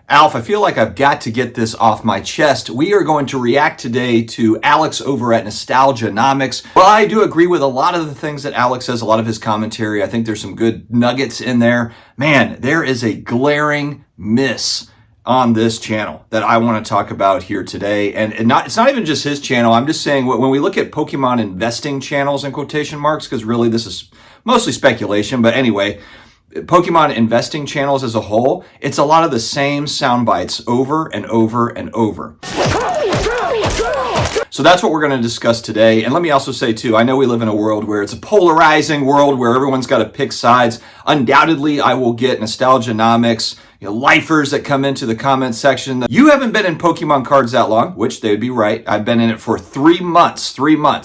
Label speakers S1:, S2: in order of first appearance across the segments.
S1: Alf, I feel like I've got to get this off my chest. We are going to react today to Alex over at Nostalgia Nomics. Well, I do agree with a lot of the things that Alex says, a lot of his commentary. I think there's some good nuggets in there. Man, there is a glaring miss on this channel that I want to talk about here today. And it's not even just his channel. I'm just saying when we look at Pokemon investing channels in quotation marks, because really this is mostly speculation, but anyway, Pokemon investing channels as a whole, it's a lot of the same sound bites over and over and over. So that's what we're going to discuss today. And let me also say too, I know we live in a world where it's a polarizing world where everyone's got to pick sides. Undoubtedly, I will get Nostalgia Nomics, lifers that come into the comment section. You haven't been in Pokemon cards that long, which they would be right. I've been in it for 3 months.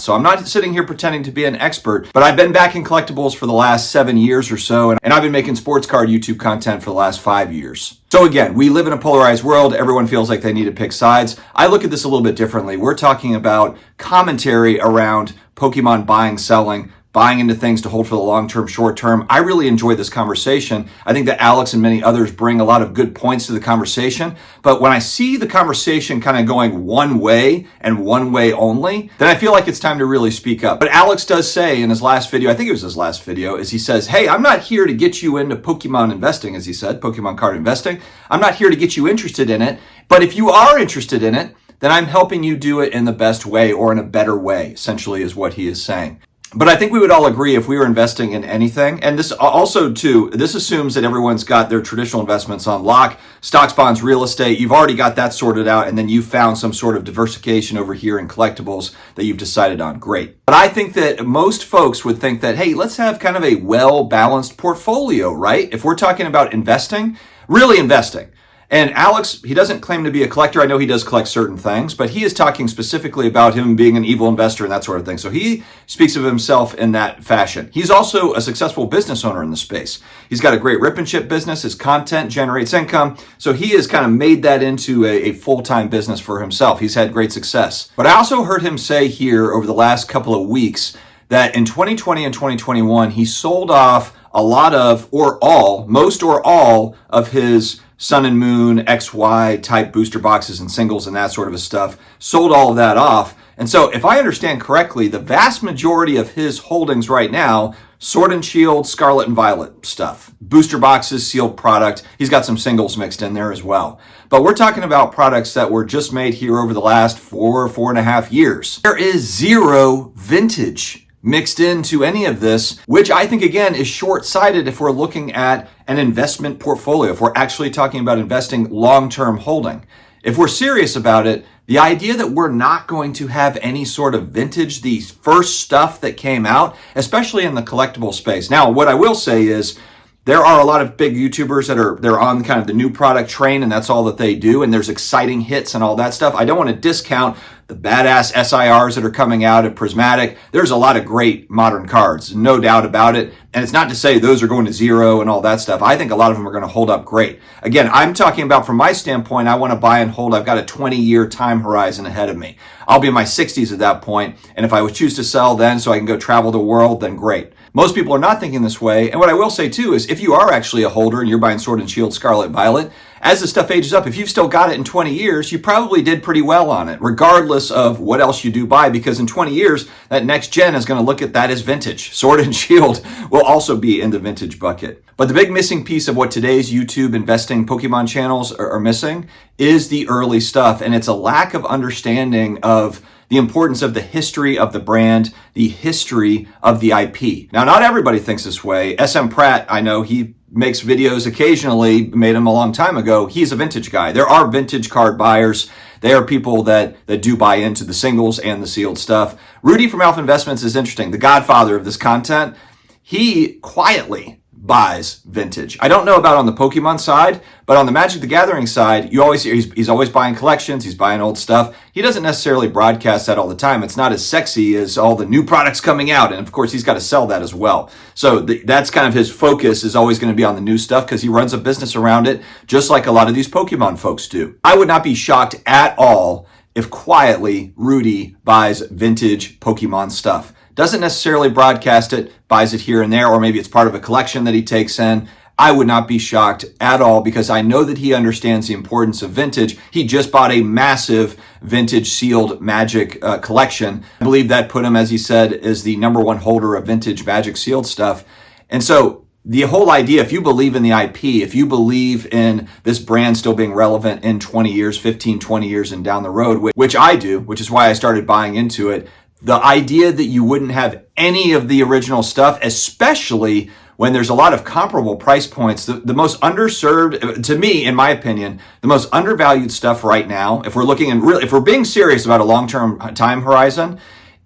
S1: So I'm not sitting here pretending to be an expert, but I've been back in collectibles for the last 7 years or so. And I've been making sports card YouTube content for the last 5 years. So again, we live in a polarized world. Everyone feels like they need to pick sides. I look at this a little bit differently. We're talking about commentary around Pokemon buying, selling, buying into things to hold for the long-term, short-term. I really enjoy this conversation. I think that Alex and many others bring a lot of good points to the conversation. But when I see the conversation kind of going one way and one way only, then I feel like it's time to really speak up. But Alex does say in his last video, I think it was his last video, is he says, hey, I'm not here to get you into Pokemon investing, as he said, Pokemon card investing. I'm not here to get you interested in it. But if you are interested in it, then I'm helping you do it in the best way or in a better way, essentially is what he is saying. But I think we would all agree if we were investing in anything, and this also too, this assumes that everyone's got their traditional investments on lock, stocks, bonds, real estate. You've already got that sorted out, and then you found some sort of diversification over here in collectibles that you've decided on. Great. But I think that most folks would think that, hey, let's have kind of a well-balanced portfolio, right? If we're talking about investing, really investing. And Alex, he doesn't claim to be a collector. I know he does collect certain things, but he is talking specifically about him being an evil investor and that sort of thing. So he speaks of himself in that fashion. He's also a successful business owner in the space. He's got a great rip and ship business. His content generates income. So he has kind of made that into a full-time business for himself. He's had great success. But I also heard him say here over the last couple of weeks that in 2020 and 2021, he sold off a lot of, or all, most or all of his Sun and Moon, XY type booster boxes and singles and that sort of stuff, sold all of that off. And so if I understand correctly, the vast majority of his holdings right now, Sword and Shield, Scarlet and Violet stuff, booster boxes, sealed product. He's got some singles mixed in there as well. But we're talking about products that were just made here over the last 4.5 years. There is zero vintage mixed into any of this, which I think, again, is short-sighted if we're looking at an investment portfolio, if we're actually talking about investing long-term holding. If we're serious about it, the idea that we're not going to have any sort of vintage, the first stuff that came out, especially in the collectible space. Now, what I will say is there are a lot of big YouTubers they're on kind of the new product train, and that's all that they do, and there's exciting hits and all that stuff. I don't want to discount the badass SIRs that are coming out at Prismatic. There's a lot of great modern cards, no doubt about it. And it's not to say those are going to zero and all that stuff. I think a lot of them are going to hold up great. Again, I'm talking about from my standpoint, I want to buy and hold. I've got a 20-year time horizon ahead of me. I'll be in my 60s at that point, and if I would choose to sell then so I can go travel the world, then great. Most people are not thinking this way. And what I will say too is if you are actually a holder and you're buying Sword and Shield, Scarlet, Violet, as the stuff ages up, if you've still got it in 20 years, you probably did pretty well on it, regardless of what else you do buy, because in 20 years, that next gen is going to look at that as vintage. Sword and Shield will also be in the vintage bucket. But the big missing piece of what today's YouTube investing Pokemon channels are missing is the early stuff. And it's a lack of understanding of the importance of the history of the brand, the history of the IP. Now, not everybody thinks this way. SM Pratt, I know he makes videos occasionally, made them a long time ago. He's a vintage guy. There are vintage card buyers. They are people that do buy into the singles and the sealed stuff. Rudy from Alpha Investments is interesting. The godfather of this content. He quietly buys vintage. I don't know about on the Pokemon side, but on the Magic the Gathering side, you always hear he's always buying collections, he's buying old stuff. He doesn't necessarily broadcast that all the time. It's not as sexy as all the new products coming out, and of course he's got to sell that as well. So that's kind of his focus is always going to be on the new stuff because he runs a business around it, just like a lot of these Pokemon folks do. I would not be shocked at all if quietly Rudy buys vintage Pokemon stuff. Doesn't necessarily broadcast it, buys it here and there, or maybe it's part of a collection that he takes in. I would not be shocked at all because I know that he understands the importance of vintage. He just bought a massive vintage sealed Magic collection. I believe that put him, as he said, as the #1 holder of vintage Magic sealed stuff. And so the whole idea, if you believe in the IP, if you believe in this brand still being relevant in 20 years, 15, 20 years and down the road, which I do, which is why I started buying into it, the idea that you wouldn't have any of the original stuff, especially when there's a lot of comparable price points, the most underserved, to me, in my opinion, the most undervalued stuff right now, if we're looking and really, if we're being serious about a long-term time horizon,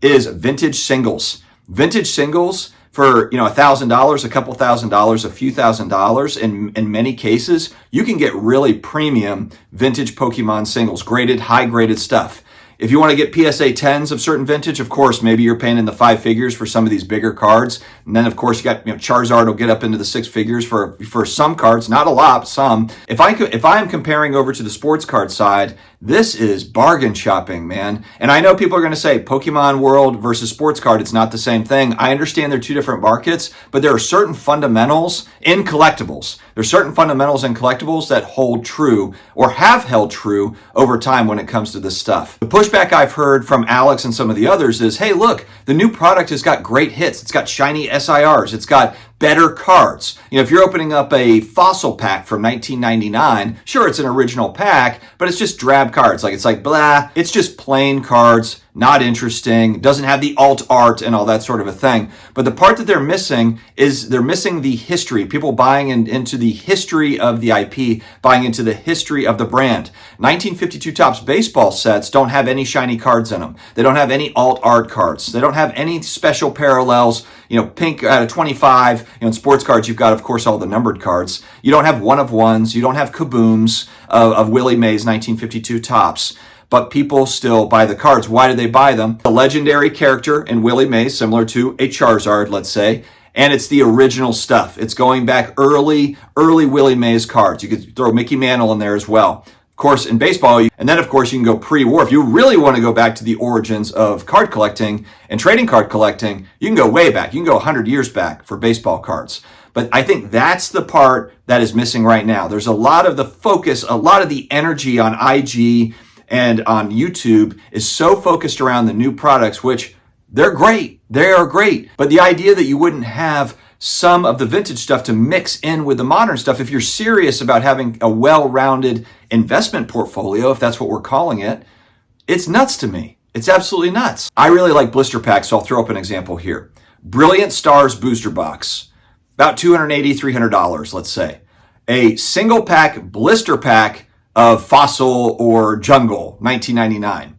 S1: is vintage singles. Vintage singles for, $1,000, a couple $1,000s, a few $1,000s. In many cases, you can get really premium vintage Pokemon singles, high graded stuff. If you want to get PSA 10s of certain vintage, of course, maybe you're paying in the 5 figures for some of these bigger cards. And then, of course, you got, Charizard will get up into the 6 figures for some cards, not a lot, some. If I'm comparing over to the sports card side, this is bargain shopping, man. And I know people are going to say Pokemon World versus sports card, it's not the same thing. I understand they're two different markets, but there are certain fundamentals in collectibles. There's certain fundamentals in collectibles that hold true or have held true over time when it comes to this stuff. The pushback I've heard from Alex and some of the others is, hey, look, the new product has got great hits. It's got shiny SIRs. It's got better cards. If you're opening up a Fossil pack from 1999, sure, it's an original pack, but it's just drab cards. It's like blah. It's just plain cards, not interesting, doesn't have the alt art and all that sort of a thing. But the part that they're missing is they're missing the history. People buying into the history of the IP, buying into the history of the brand. 1952 Topps baseball sets don't have any shiny cards in them. They don't have any alt art cards. They don't have any special parallels. Pink out of 25. In sports cards, you've got, of course, all the numbered cards. You don't have one of ones. You don't have kabooms of Willie Mays 1952 Topps. But people still buy the cards. Why do they buy them? The legendary character in Willie Mays, similar to a Charizard, let's say, and it's the original stuff. It's going back early Willie Mays cards. You could throw Mickey Mantle in there as well. Of course, in baseball, and then, of course, you can go pre-war. If you really want to go back to the origins of card collecting and trading card collecting, you can go way back. You can go 100 years back for baseball cards. But I think that's the part that is missing right now. There's a lot of the focus, a lot of the energy on IG and on YouTube is so focused around the new products, which they're great. They are great. But the idea that you wouldn't have some of the vintage stuff to mix in with the modern stuff, if you're serious about having a well-rounded investment portfolio, if that's what we're calling it, it's nuts to me. It's absolutely nuts. I really like blister packs, so I'll throw up an example here. Brilliant Stars booster box, about $280, $300, let's say. A single pack blister pack of Fossil or Jungle, 1999.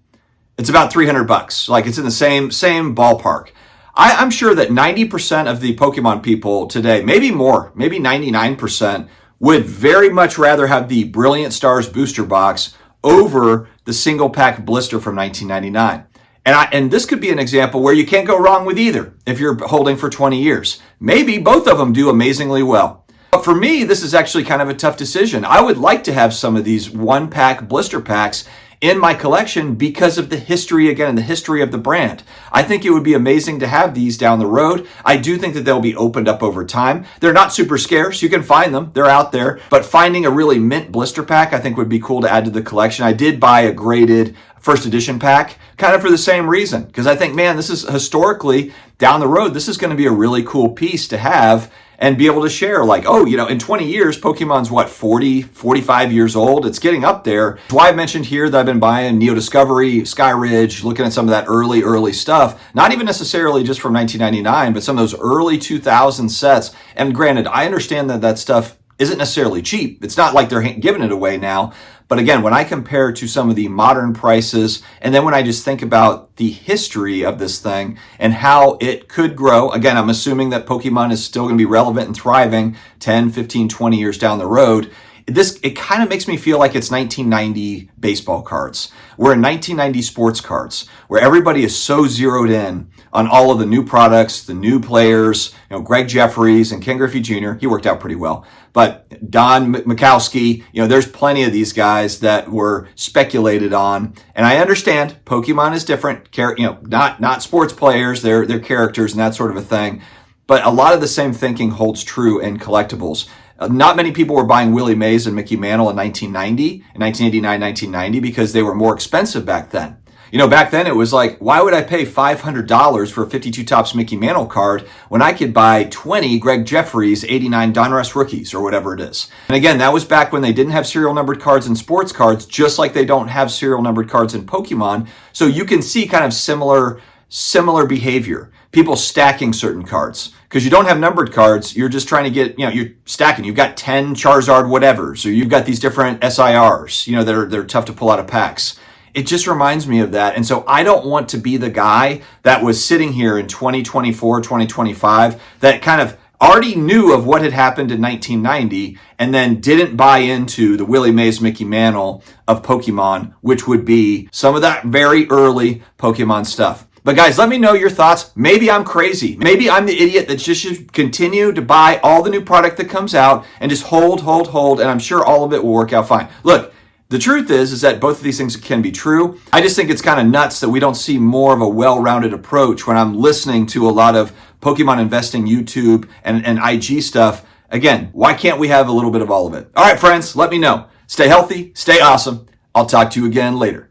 S1: It's about $300. It's in the same ballpark. I'm sure that 90% of the Pokemon people today, maybe more, maybe 99%, would very much rather have the Brilliant Stars booster box over the single pack blister from 1999. And this could be an example where you can't go wrong with either if you're holding for 20 years. Maybe both of them do amazingly well. But for me, this is actually kind of a tough decision. I would like to have some of these one-pack blister packs in my collection because of the history, again, the history of the brand. I think it would be amazing to have these down the road. I do think that they'll be opened up over time. They're not super scarce. You can find them. They're out there. But finding a really mint blister pack, I think would be cool to add to the collection. I did buy a graded first edition pack kind of for the same reason, because I think, man, this is historically down the road, this is going to be a really cool piece to have and be able to share. In 20 years, Pokemon's 40, 45 years old. It's getting up there. That's why I mentioned here that I've been buying Neo Discovery, Sky Ridge, looking at some of that early stuff. Not even necessarily just from 1999, but some of those early 2000 sets. And granted, I understand that stuff isn't necessarily cheap. It's not like they're giving it away now. But again, when I compare to some of the modern prices, and then when I just think about the history of this thing and how it could grow, again, I'm assuming that Pokemon is still going to be relevant and thriving 10, 15, 20 years down the road. It kind of makes me feel like it's 1990 baseball cards. We're in 1990 sports cards, where everybody is so zeroed in on all of the new products, the new players, Greg Jeffries and Ken Griffey Jr. He worked out pretty well. But Don Mikowski, there's plenty of these guys that were speculated on. And I understand Pokemon is different, not sports players, they're characters and that sort of a thing. But a lot of the same thinking holds true in collectibles. Not many people were buying Willie Mays and Mickey Mantle in 1989, 1990, because they were more expensive back then. You know, back then it was like, why would I pay $500 for a 52 Topps Mickey Mantle card when I could buy 20 Greg Jeffries 89 Donruss rookies or whatever it is? And again, that was back when they didn't have serial numbered cards in sports cards, just like they don't have serial numbered cards in Pokemon. So you can see kind of similar behavior. People stacking certain cards. Because you don't have numbered cards, you're just trying to get, you're stacking. You've got 10 Charizard whatevers, or you've got these different SIRs, that are tough to pull out of packs. It just reminds me of that. And so I don't want to be the guy that was sitting here in 2024, 2025, that kind of already knew of what had happened in 1990 and then didn't buy into the Willie Mays, Mickey Mantle of Pokemon, which would be some of that very early Pokemon stuff. But guys, let me know your thoughts. Maybe I'm crazy. Maybe I'm the idiot that just should continue to buy all the new product that comes out and just hold, and I'm sure all of it will work out fine. Look, the truth is that both of these things can be true. I just think it's kind of nuts that we don't see more of a well-rounded approach when I'm listening to a lot of Pokemon investing YouTube and IG stuff. Again, why can't we have a little bit of all of it? All right, friends, let me know. Stay healthy, stay awesome. I'll talk to you again later.